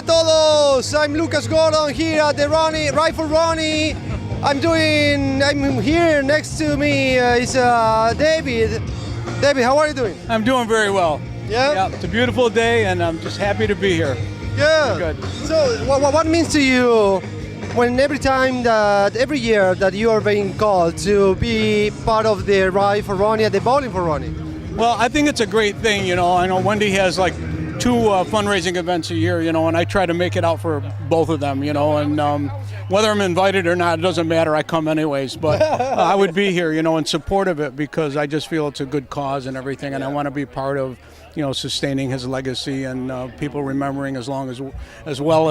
a todos. I'm Lucas Gordon here at the Ronnie, Rifle Ronnie. I'm here next to me is David. David, how are you doing? I'm doing very well. Yeah? It's a beautiful day and I'm just happy to be here. Yeah. Good. So what means to you when every year that you are being called to be part of the ride for Ronnie at the Bowling for Ronnie? Well, I think it's a great thing, you know. I know Wendy has like 2 fundraising events a year, you know, and I try to make it out for both of them, you know, and whether I'm invited or not, it doesn't matter. I come anyways, but I would be here, you know, in support of it because I just feel it's a good cause and everything, and I want to be part of, you know, sustaining his legacy and people remembering as well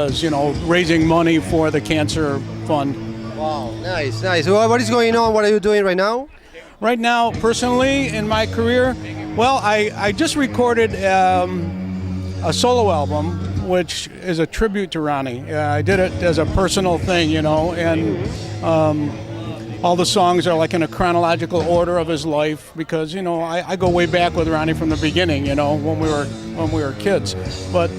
as, you know, raising money for the cancer fund. Wow, nice. What is going on? What are you doing right now? Right now, personally, in my career, well, I just recorded a solo album, which is a tribute to Ronnie. I did it as a personal thing, you know, and all the songs are like in a chronological order of his life because, you know, I go way back with Ronnie from the beginning, you know, when we were kids. But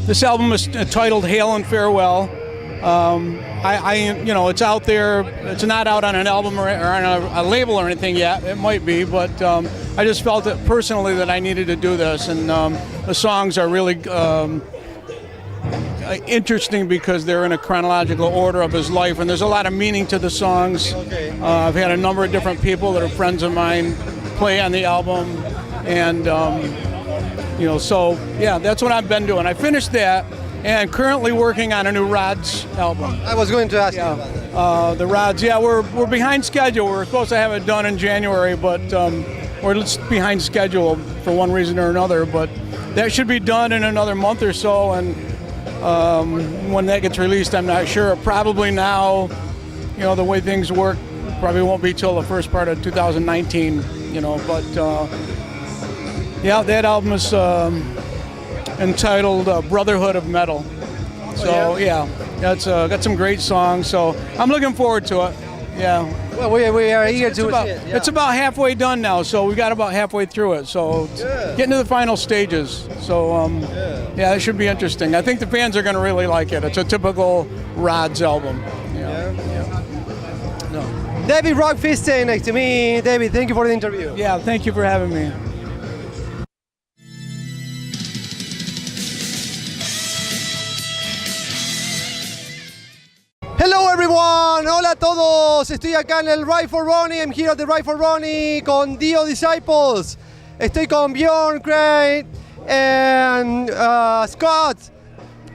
this album is titled Hail and Farewell. You know, it's out there. It's not out on an album or on a label or anything yet. It might be, but I just felt it personally that I needed to do this, and the songs are really interesting because they're in a chronological order of his life, and there's a lot of meaning to the songs. I've had a number of different people that are friends of mine play on the album, and you know, so yeah, that's what I've been doing. I finished that. And currently working on a new Rods album. I was going to ask you about that. The Rods, yeah, we're behind schedule. We're supposed to have it done in January, but we're behind schedule for one reason or another. But that should be done in another month or so, and when that gets released, I'm not sure. Probably now, you know, the way things work, probably won't be till the first part of 2019, you know. But yeah, that album is entitled Brotherhood of Metal. So yeah, that's got some great songs. So I'm looking forward to it. Yeah. Well, we are eager to see it. It's about halfway done now, so we got about halfway through it. So getting to the final stages. So yeah, it should be interesting. I think the fans are going to really like it. It's a typical Rods album. No. David Feinstein next to me. David, thank you for the interview. Yeah, thank you for having me. Hello everyone, hola a todos. Estoy acá en el Ride for Ronnie. I'm here at the Ride for Ronnie con Dio Disciples. Estoy con Bjorn, Craig, and Scott.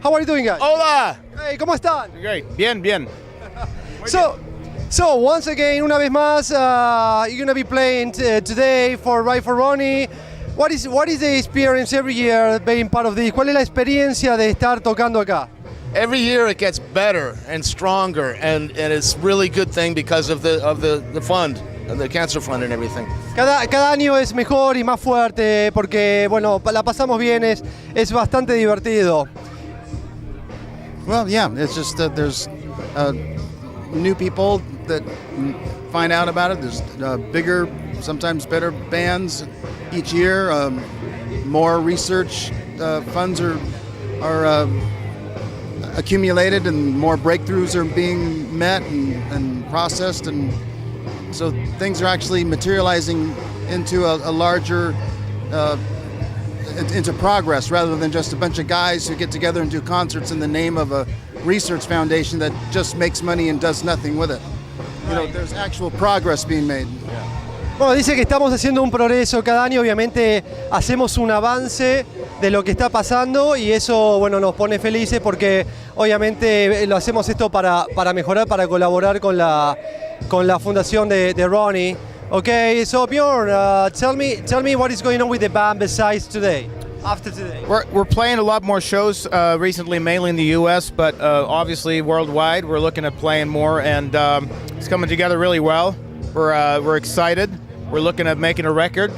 How are you doing, guys? Hola. Hey, ¿cómo están? Great. Bien. So once again, una vez más, you're gonna be playing today for Ride for Ronnie. What is the experience every year being part of this? ¿Cuál es la experiencia de estar tocando acá? Every year it gets better and stronger, and it's really good thing because of the fund, and the cancer fund and everything. Cada año es mejor y más fuerte porque, bueno, la pasamos bien, es bastante divertido. Well, yeah, it's just that there's new people that find out about it. There's bigger, sometimes better bands each year. More research funds are accumulated, and more breakthroughs are being met and processed, and so things are actually materializing into a larger into progress rather than just a bunch of guys who get together and do concerts in the name of a research foundation that just makes money and does nothing with it. You know, there's actual progress being made. Bueno, dice que estamos haciendo un progreso cada año, obviamente hacemos un avance de lo que está pasando y eso, bueno, nos pone felices porque obviamente lo hacemos esto para mejorar, para colaborar con la fundación de Ronnie. Okay, so Bjorn, tell me what is going on with the band besides today, after today. We're playing a lot more shows recently, mainly in the U.S., but obviously worldwide. We're looking at playing more, and it's coming together really well. We're excited. We're looking at making a record.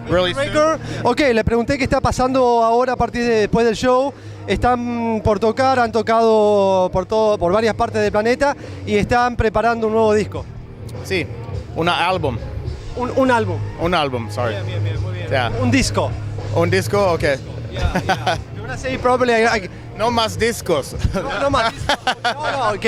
Really soon. Ok, le pregunté qué está pasando ahora a partir de después del show. Están por tocar, han tocado por varias partes del planeta y están preparando un nuevo disco. Sí, un álbum. Un álbum. Un álbum, sorry. Bien, muy bien. Yeah. Un disco. Un disco, okay. Yeah. I'm gonna say probably No más discos. no más. No,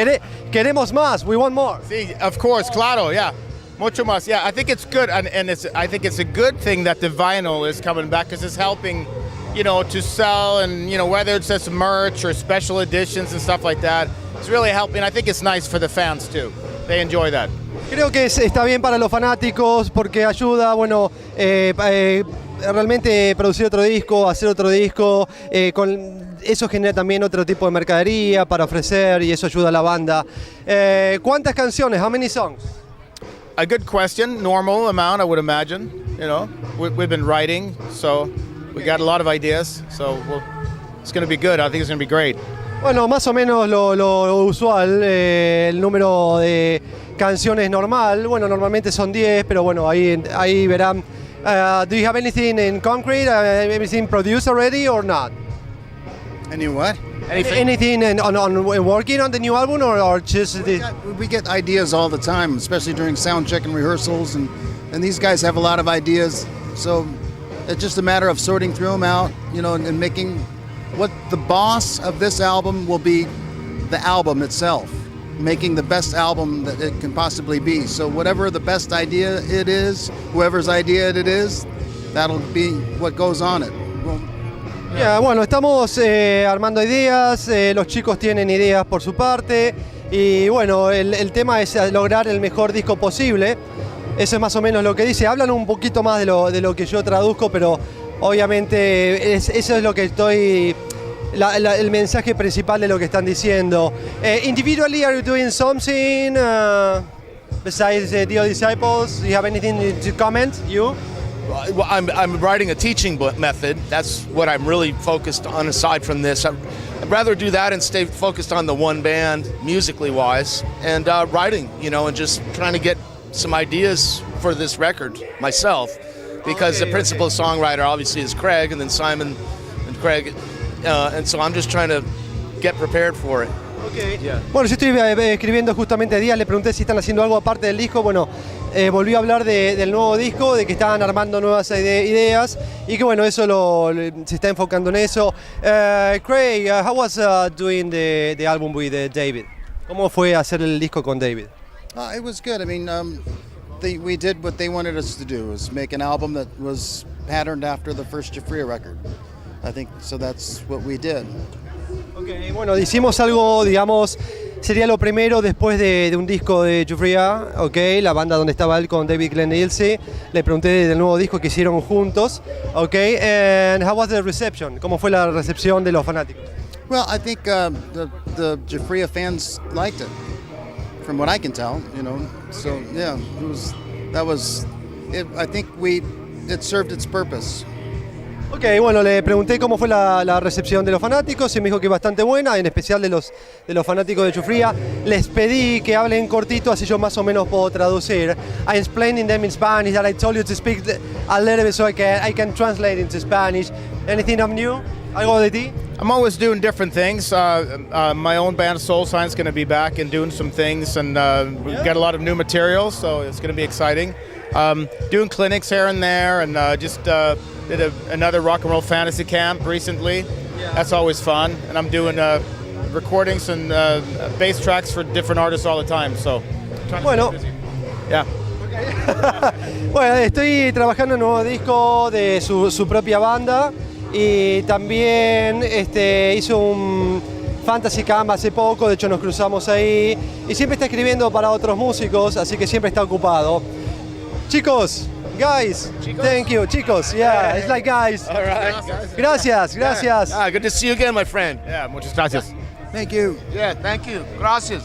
queremos más. We want more. See, of course, claro, yeah. Mucho más, yeah. I think it's good, and I think it's a good thing that the vinyl is coming back because it's helping, to sell, and whether it's just merch or special editions and stuff like that, it's really helping. I think it's nice for the fans too. They enjoy that. Creo que está bien para los fanáticos porque ayuda, realmente producir otro disco, hacer otro disco, eso genera también otro tipo de mercadería para ofrecer y eso ayuda a la banda. ¿Cuántas canciones? How many songs? A good question. Normal amount, I would imagine. We've been writing, so we got a lot of ideas. So it's going to be good. I think it's going to be great. Bueno, más o menos lo usual, el número de canciones normal. Bueno, normalmente son 10, pero bueno, ahí verán. Do you have anything in concrete? Anything produced already or not? Any what? Anything on working on the new album or just We get ideas all the time, especially during sound check and rehearsals, and these guys have a lot of ideas. So it's just a matter of sorting through them out, and making what the boss of this album will be the album itself, making the best album that it can possibly be. So whatever the best idea it is, whoever's idea it is, that'll be what goes on it. Bueno, estamos armando ideas, los chicos tienen ideas por su parte y bueno, el tema es lograr el mejor disco posible. Eso es más o menos lo que dice. Hablan un poquito más de lo que yo traduzco, pero obviamente eso es lo que estoy... el mensaje principal de lo que están diciendo. Individually, are you doing something besides Dio Disciples? Do you have anything to comment, you? Well, I'm writing a teaching method. That's what I'm really focused on aside from this. I'd rather do that and stay focused on the one band, musically wise, and writing, and just trying to get some ideas for this record myself. Because the principal songwriter obviously is Craig, and then Simon and Craig. And so I'm just trying to get prepared for it. Okay. Yeah. Bueno, yo estoy escribiendo justamente días, le pregunté si están haciendo algo aparte del disco. Bueno, volví a hablar del nuevo disco, de que estaban armando nuevas ideas y que bueno, eso se está enfocando en eso. Craig, how was doing the album with David? ¿Cómo fue hacer el disco con David? It was good. I mean, we did what they wanted us to do, was make an album that was patterned after the first Jafria record. I think so. That's what we did. Okay, bueno, hicimos algo, digamos, sería lo primero después de un disco de Jafria, okay, la banda donde estaba él con David Glenn Ilse. Le pregunté del nuevo disco que hicieron juntos, okay, and how was the reception? ¿Cómo fue la recepción de los fanáticos? Well, I think the Jafria fans liked it, from what I can tell, So yeah, I think it served its purpose. Ok, bueno, le pregunté cómo fue la recepción de los fanáticos y me dijo que bastante buena, en especial de los fanáticos de Jafria. Les pedí que hablen cortito, así yo más o menos puedo traducir. I'm explaining them in Spanish that I told you to speak a little bit so I can translate into Spanish. Anything of new? ¿Algo de ti? I'm always doing different things. My own band, Soul Sign's going to be back and doing some things, and we've got a lot of new material, so it's going to be exciting. Doing clinics here and there, and just did another rock and roll fantasy camp recently. Yeah. That's always fun. And I'm doing recordings and bass tracks for different artists all the time. So, bueno. Yeah. Okay. Bueno, estoy trabajando en un nuevo disco de su propia banda y también hizo un fantasy camp hace poco. De hecho, nos cruzamos ahí y siempre está escribiendo para otros músicos, así que siempre está ocupado. Chicos, guys, thank you. Chicos, yeah, it's like guys. All right. Gracias. Good to see you again, my friend. Yeah, muchas gracias. Thank you. Yeah, thank you. Gracias.